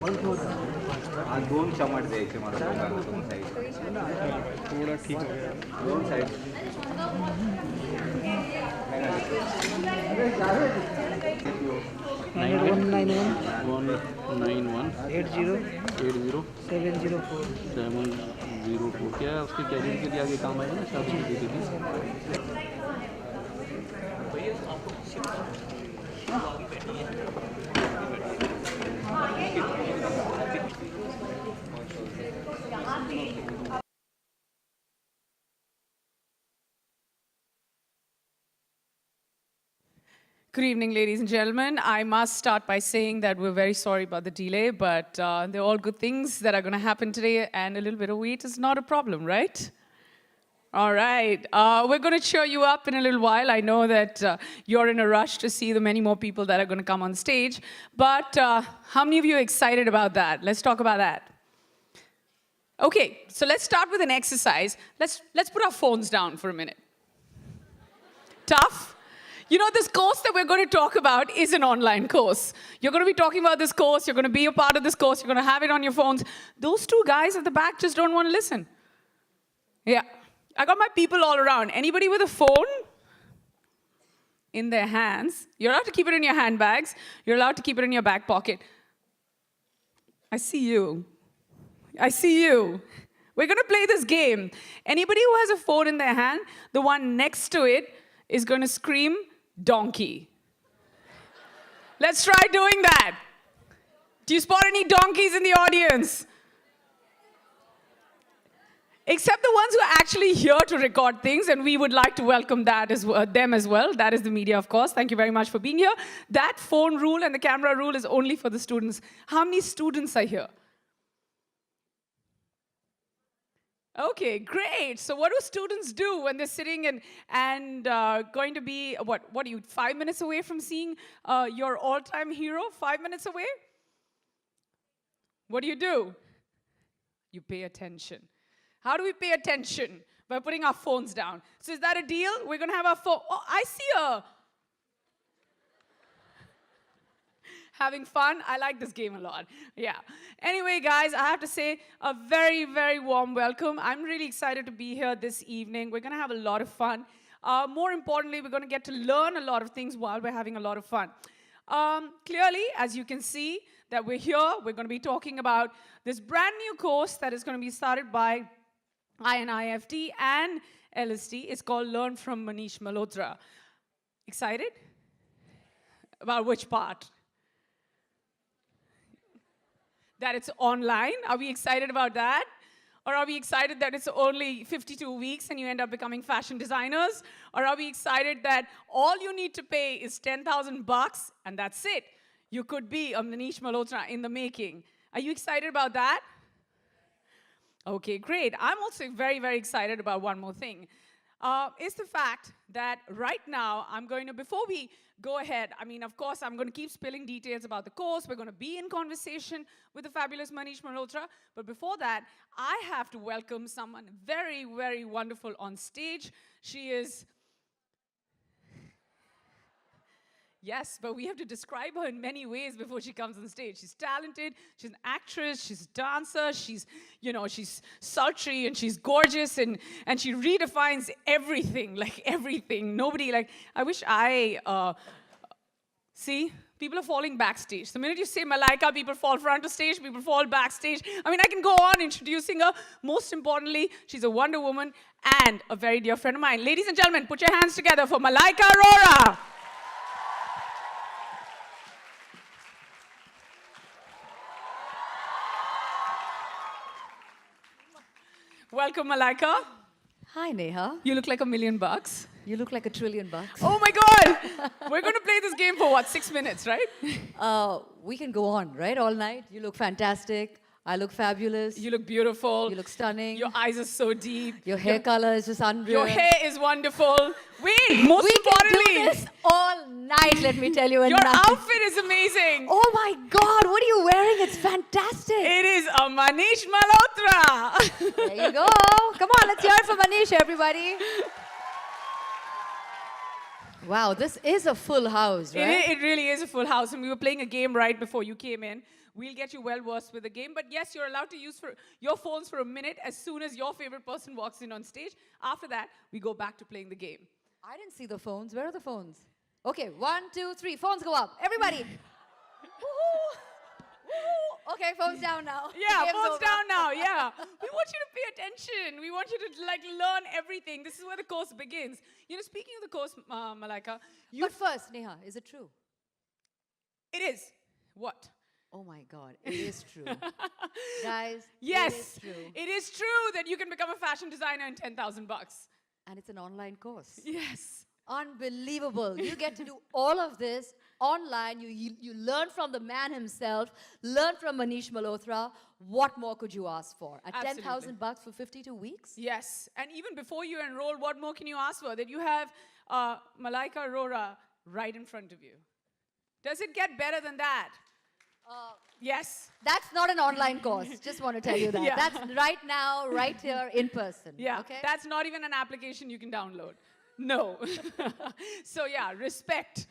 हा दोन चमट द्यायचे मला दोघांना दोन साईड थोड़ा ठीक हो गया. दोन साईड 9180 क्या उसके कैरियर के लिए आगे काम आएगा ना शादी के लिए. Good evening, ladies and gentlemen. I must start by saying that we're very sorry about the delay, but they're all good things that are going to happen today, and a little bit of wait is not a problem, right? All right. We're going to cheer you up in a little while. I know that you're in a rush to see the many more people that are going to come on stage, but how many of you are excited about that? Let's talk about that. Okay, so let's start with an exercise. Let's put our phones down for a minute. Tough? You know, this course that we're going to talk about is an online course. You're going to be talking about this course. You're going to be a part of this course. You're going to have it on your phones. Those two guys at the back just don't want to listen. Yeah. I got my people all around. Anybody with a phone in their hands? You're allowed to keep it in your handbags. You're allowed to keep it in your back pocket. I see you. I see you. We're going to play this game. Anybody who has a phone in their hand, the one next to it is going to scream, donkey. Let's try doing that. Do you spot any donkeys in the audience? Except the ones who are actually here to record things, and we would like to welcome that them as well. That is the media, of course. Thank you very much for being here. That phone rule and the camera rule is only for the students. How many students are here? Okay, great. So what do students do when they're sitting and going to be, what are you, 5 minutes away from seeing your all-time hero? 5 minutes away? What do? You pay attention. How do we pay attention? By putting our phones down. So is that a deal? We're going to have our phone. Oh, I see a... Having fun. I like this game a lot. Yeah. Anyway, guys, I have to say a very, very warm welcome. I'm really excited to be here this evening. We're going to have a lot of fun. More importantly, we're going to get to learn a lot of things while we're having a lot of fun. Clearly, as you can see, that we're here. We're going to be talking about this brand new course that is going to be started by INIFT and LST. It's called Learn from Manish Malhotra. Excited? About which part? That it's online. Are we excited about that? Or are we excited that it's only 52 weeks and you end up becoming fashion designers? Or are we excited that all you need to pay is 10,000 bucks and that's it? You could be a Manish Malhotra in the making. Are you excited about that? Okay, great. I'm also very, very excited about one more thing. Is the fact that right now, I'm going to, before we go ahead, I mean, of course, I'm going to keep spilling details about the course. We're going to be in conversation with the fabulous Manish Malhotra. But before that, I have to welcome someone very, very wonderful on stage. She is... Yes, but we have to describe her in many ways before she comes on stage. She's talented, she's an actress, she's a dancer, she's, you know, she's sultry and she's gorgeous and she redefines everything, like everything. Nobody, like, I wish see, people are falling backstage. The minute you say Malaika, people fall front of stage, people fall backstage. I mean, I can go on introducing her. Most importantly, she's a Wonder Woman and a very dear friend of mine. Ladies and gentlemen, put your hands together for Malaika Arora. Welcome, Malaika. Hi, Neha. You look like $1 million. You look like $1 trillion. Oh my God! We're going to play this game for what, 6 minutes, right? We can go on, right? All night. You look fantastic. I look fabulous. You look beautiful. You look stunning. Your eyes are so deep. Your hair color is just unreal. Your hair is wonderful. Wait, most we importantly, can do this all night, let me tell you. Your outfit is amazing. Oh my God, what are you wearing? It's fantastic. It is a Manish Malhotra. There you go. Come on, let's hear it for Manish, everybody. Wow, this is a full house, right? It really is a full house. And we were playing a game right before you came in, We'll get you well versed with the game. But yes, you're allowed to use your phones for a minute as soon as your favorite person walks in on stage. After that, we go back to playing the game. I didn't see the phones. Where are the phones? Okay, 1, 2, 3. Phones go up. Everybody. Woohoo! Woohoo! Okay, phones down now. Yeah, Game's phones over. down now, yeah. We want you to pay attention. We want you to like learn everything. This is where the course begins. You know, speaking of the course, Malaika, But first, Neha, is it true? it is. What? Oh my God, it is true. Guys, Yes, it is true. it is true that you can become a fashion designer in 10,000 bucks. And it's an online course. Yes. Unbelievable. You get to do all of this online. You learn from the man himself, learn from Manish Malhotra. What more could you ask for? At Absolutely. 10,000 bucks for 52 weeks? Yes, and even before you enroll, what more can you ask for? That you have Malaika Arora right in front of you. Does it get better than that? Yes. That's not an online course. Just want to tell you that. Yeah. That's right now, right here, in person. Yeah, Okay? that's not even an application you can download. No. So yeah, respect.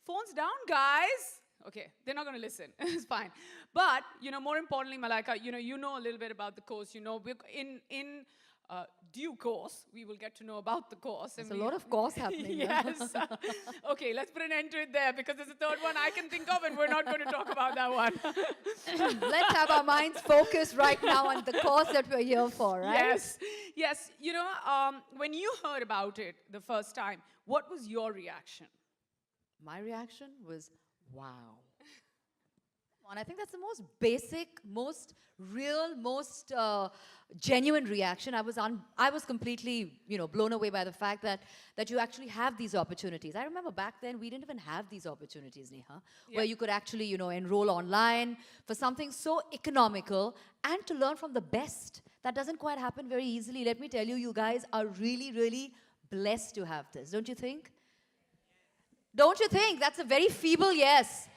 Phones down, guys. Okay, they're not going to listen. It's fine. But, you know, more importantly, Malaika, you know a little bit about the course. You know, in due course, we will get to know about the course. There's a lot of course happening here. Yes. Okay, let's put an end to it there because there's a third one I can think of and we're not going to talk about that one. Let's have our minds focused right now on the course that we're here for, right? Yes. Yes. You know, when you heard about it the first time, what was your reaction? My reaction was, wow. And I think that's the most basic, most real, most genuine reaction. I was completely, blown away by the fact that you actually have these opportunities. I remember back then we didn't even have these opportunities, Neha, where you could actually, enroll online for something so economical and to learn from the best. That doesn't quite happen very easily. Let me tell you, you guys are really, really blessed to have this, don't you think? Don't you think? That's a very feeble yes.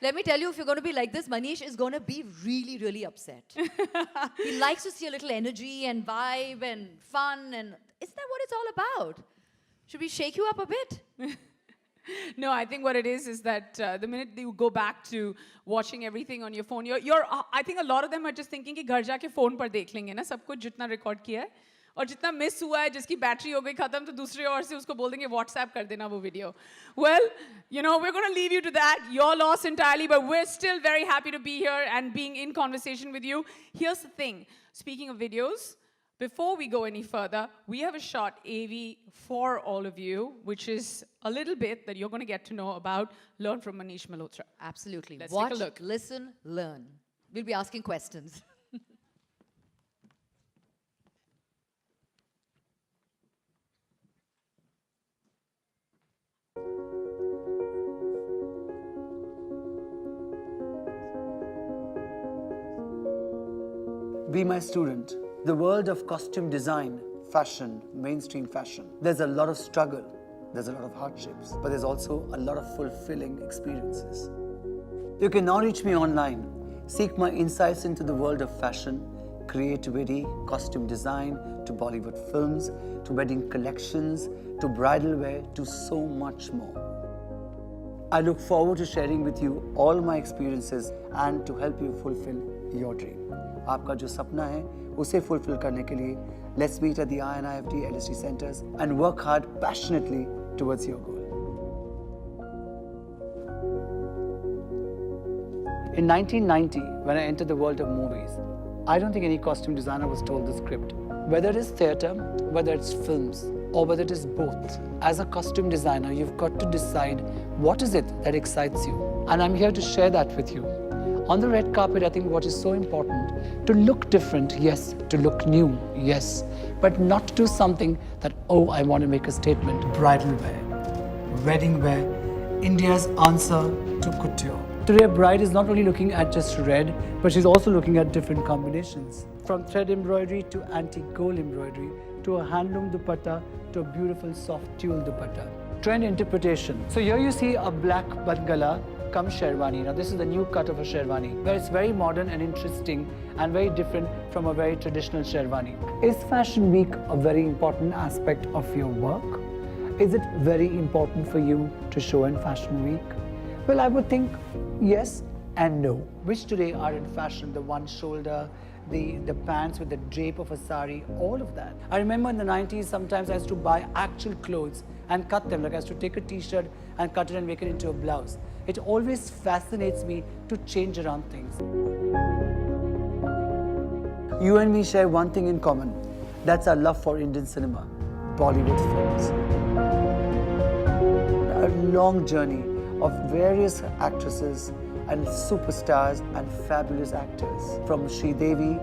Let me tell you, if you're going to be like this, Manish is going to be really, really upset. He likes to see a little energy and vibe and fun, and isn't that what it's all about? Should we shake you up a bit? No, I think what it is that the minute you go back to watching everything on your phone, I think a lot of them are just thinking कि घर जाके phone पर देख लेंगे ना सब कुछ जितना record किया है और जितना miss हुआ है जिसकी battery हो गई खत्म तो दूसरे ओर से उसको बोल देंगे WhatsApp कर देना वो video. Well, we're going to leave you to that. Your loss entirely, but we're still very happy to be here and being in conversation with you. Here's the thing. Speaking of videos, before we go any further, we have a short AV for all of you, which is a little bit that you're going to get to know about, learn from Manish Malhotra. Absolutely. Let's Watch, take a look. listen, learn. We'll be asking questions. Be my student. The world of costume design, fashion, mainstream fashion. There's a lot of struggle, there's a lot of hardships, but there's also a lot of fulfilling experiences. You can now reach me online. Seek my insights into the world of fashion, creativity, costume design, to Bollywood films, to wedding collections, to bridal wear, to so much more. I look forward to sharing with you all my experiences and to help you fulfill your dream. आपका जो सपना है उसे fulfill करने के लिए let's meet at the INIFT LSD centers and work hard passionately towards your goal. In 1990, when I entered the world of movies, I don't think any costume designer was told the script. Whether it is theatre, whether it's films, or whether it is both, as a costume designer, you've got to decide what is it that excites you. And I'm here to share that with you. On the red carpet, I think what is so important, to look different, yes, to look new, yes, but not do something that, oh, I want to make a statement. Bridal wear, wedding wear, India's answer to couture. Today, a bride is not only looking at just red, but she's also looking at different combinations. From thread embroidery to antique gold embroidery, to a handloom dupatta, to a beautiful soft tulle dupatta. Trend interpretation. So here you see a black badgala come sherwani. Now this is the new cut of a sherwani, where it's very modern and interesting and very different from a very traditional sherwani. Is Fashion Week a very important aspect of your work? Is it very important for you to show in Fashion Week? Well, I would think yes and no, which today are in fashion, the one shoulder, the pants with the drape of a sari, all of that. I remember in the 90s, sometimes I used to buy actual clothes and cut them, like I used to take a t-shirt and cut it and make it into a blouse. It always fascinates me to change around things. You and me share one thing in common. That's our love for Indian cinema, Bollywood films. A long journey of various actresses and superstars and fabulous actors. From Sridevi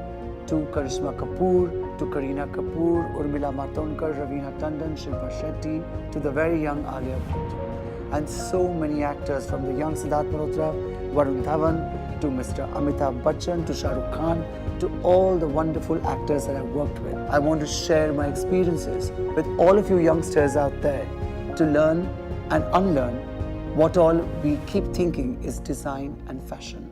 to Karishma Kapoor, to Kareena Kapoor, Urmila Matondkar, Raveena Tandon, Shilpa Shetty, to the very young Alia Bhatt. And so many actors, from the young Siddharth Malhotra, Varun Dhawan, to Mr. Amitabh Bachchan, to Shah Rukh Khan, to all the wonderful actors that I've worked with. I want to share my experiences with all of you youngsters out there to learn and unlearn what all we keep thinking is design and fashion.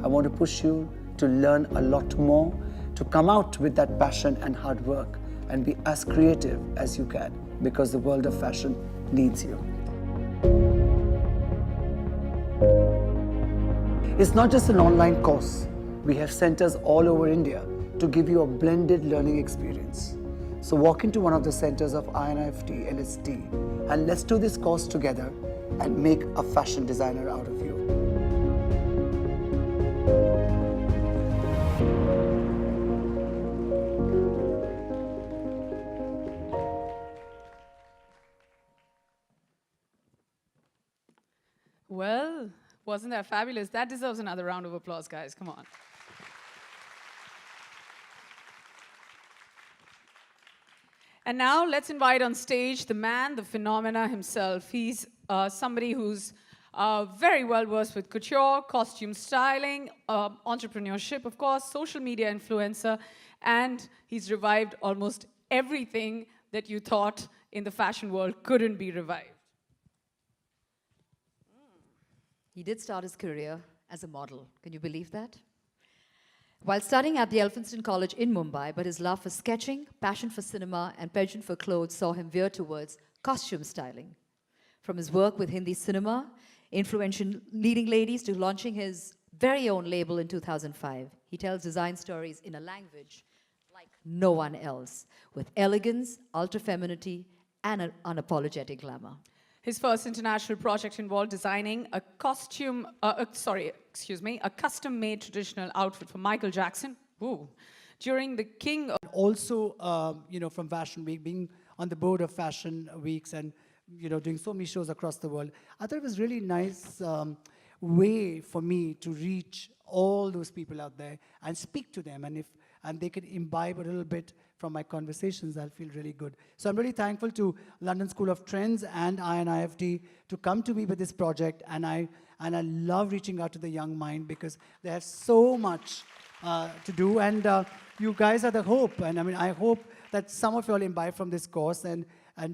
I want to push you to learn a lot more, to come out with that passion and hard work and be as creative as you can, because the world of fashion needs you. It's not just an online course. We have centers all over India to give you a blended learning experience. So walk into one of the centers of INIFT, LST, and let's do this course together and make a fashion designer out of you. Well, wasn't that fabulous? That deserves another round of applause, guys. Come on. And now let's invite on stage the man, the phenomena himself. He's somebody who's very well versed with couture, costume styling, entrepreneurship, of course, social media influencer, and he's revived almost everything that you thought in the fashion world couldn't be revived. He did start his career as a model. Can you believe that? While studying at the Elphinstone College in Mumbai, but his love for sketching, passion for cinema, and penchant for clothes saw him veer towards costume styling. From his work with Hindi cinema, influential leading ladies, to launching his very own label in 2005, he tells design stories in a language like no one else, with elegance, ultra-femininity, and an unapologetic glamour. His first international project involved designing a custom-made traditional outfit for Michael Jackson. Ooh. During the King of... Also, from Fashion Week, being on the board of Fashion Weeks and, doing so many shows across the world, I thought it was really nice way for me to reach all those people out there and speak to them. And they could imbibe a little bit from my conversations, I'll feel really good. So I'm really thankful to London School of Trends and INIFT to come to me with this project. And I love reaching out to the young mind, because they have so much to do. And you guys are the hope. And I hope that some of you all imbibe from this course and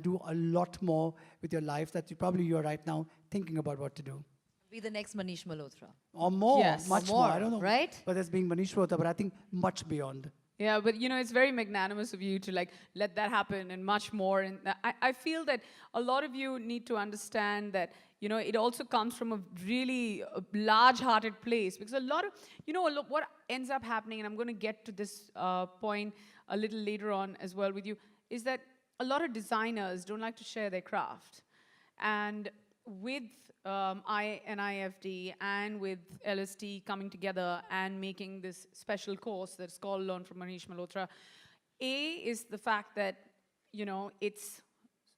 do a lot more with your life that you are right now thinking about what to do. Be the next Manish Malhotra. Or more, Yes. much More, more. I don't know right? whether it's being Manish Malhotra, but I think much beyond. Yeah, but it's very magnanimous of you to let that happen and much more. And I feel that a lot of you need to understand that, it also comes from a really large-hearted place, because a lot of, what ends up happening, and I'm going to get to this point a little later on as well with you, is that a lot of designers don't like to share their craft. And with INIFT and with LST coming together and making this special course that's called Learn from Manish Malhotra, A is the fact that, it's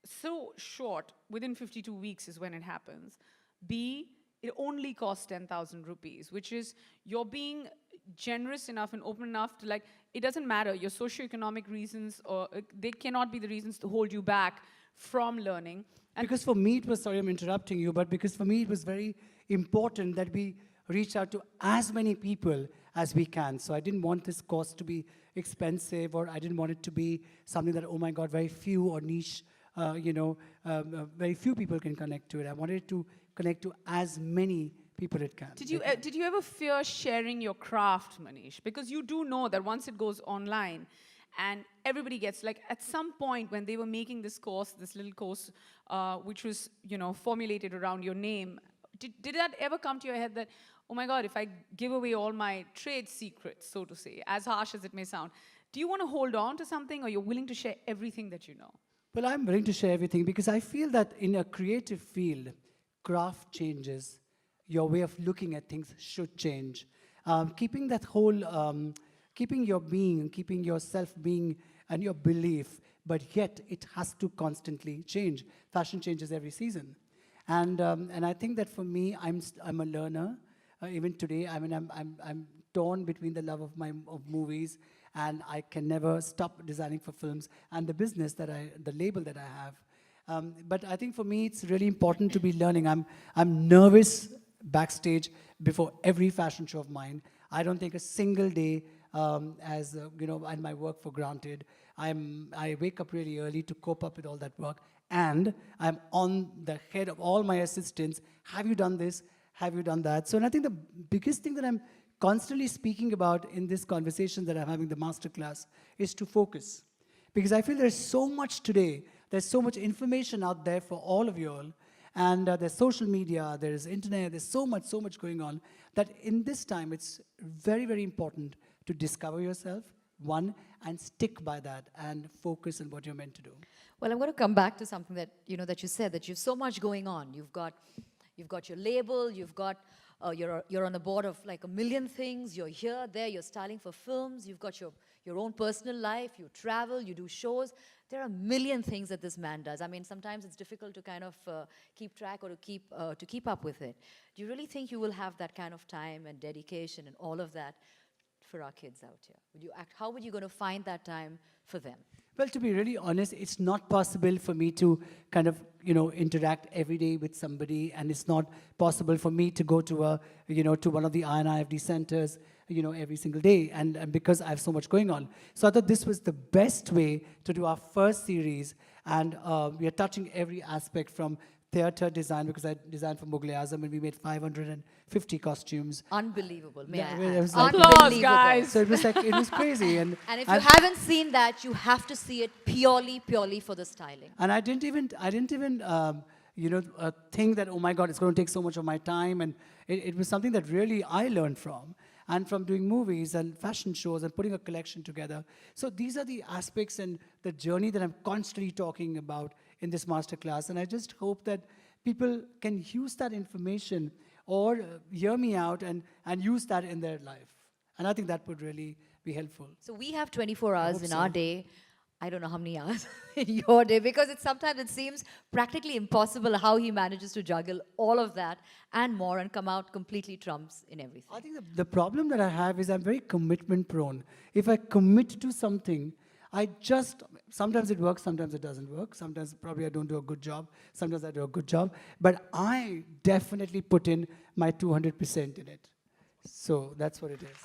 so short, within 52 weeks is when it happens. B, it only costs 10,000 rupees, which is you're being generous enough and open enough to it doesn't matter, your socioeconomic reasons, or they cannot be the reasons to hold you back from learning. And because for me, it was, sorry I'm interrupting you, but because for me it was very important that we reach out to as many people as we can. So I didn't want this course to be expensive, or I didn't want it to be something that, oh my God, very few or niche, very few people can connect to it. I wanted it to connect to as many people it can. Did you ever fear sharing your craft, Manish? Because you do know that once it goes online, and everybody gets, at some point when they were making this course, this little course, which was, formulated around your name, did that ever come to your head that, oh my God, if I give away all my trade secrets, so to say, as harsh as it may sound, do you want to hold on to something, or you're willing to share everything that you know? Well, I'm willing to share everything because I feel that in a creative field, craft changes. Your way of looking at things should change. Keeping that whole, keeping your being, keeping yourself being and your belief, but yet it has to constantly change. Fashion changes every season. And I think that for me, I'm a learner. Even today, I mean, I'm torn between the love of movies, and I can never stop designing for films, and the business the label that I have. But I think for me, it's really important to be learning. I'm nervous backstage before every fashion show of mine. I don't take a single day and my work for granted. I wake up really early to cope up with all that work, and I'm on the head of all my assistants. Have you done this? Have you done that? So, and I think the biggest thing that I'm constantly speaking about in this conversation that I'm having, the masterclass, is to focus. Because I feel there's so much today, there's so much information out there for all of you all, and there's social media, there's internet, there's so much going on, that in this time it's very, very important to discover yourself, one, and stick by that and focus on what you're meant to do. Well, I'm going to come back to something that you said, that you've so much going on. You've got your label, you've got you're on the board of like a million things. You're here, there, you're styling for films. You've got your own personal life. You travel, you do shows. There are a million things that this man does. I mean, sometimes it's difficult to kind of keep track or to keep up with it. Do you really think you will have that kind of time and dedication and all of that for our kids out here? How would you going to find that time for them? Well, to be really honest, it's not possible for me to kind of, interact every day with somebody, and it's not possible for me to go to to one of the INIFD centers, every single day, and because I have so much going on. So I thought this was the best way to do our first series, and we are touching every aspect from theater design, because I designed for Mughal-e-Azam, and we made 550 costumes. Unbelievable, may I It add. was like- Applause, guys. So it was crazy. And And if you haven't seen that, you have to see it purely for the styling. And I didn't even think that, oh my God, it's going to take so much of my time. And it was something that really I learned from. And from doing movies and fashion shows and putting a collection together. So these are the aspects and the journey that I'm constantly talking about in this masterclass. And I just hope that people can use that information or hear me out and use that in their life. And I think that would really be helpful. So we have 24 hours hope in so. our day. I don't know how many hours in your day, because sometimes it seems practically impossible how he manages to juggle all of that and more and come out completely trumps in everything. I think the problem that I have is I'm very commitment prone. If I commit to something, sometimes it works, sometimes it doesn't work. Sometimes probably I don't do a good job. Sometimes I do a good job. But I definitely put in my 200% in it. So that's what it is.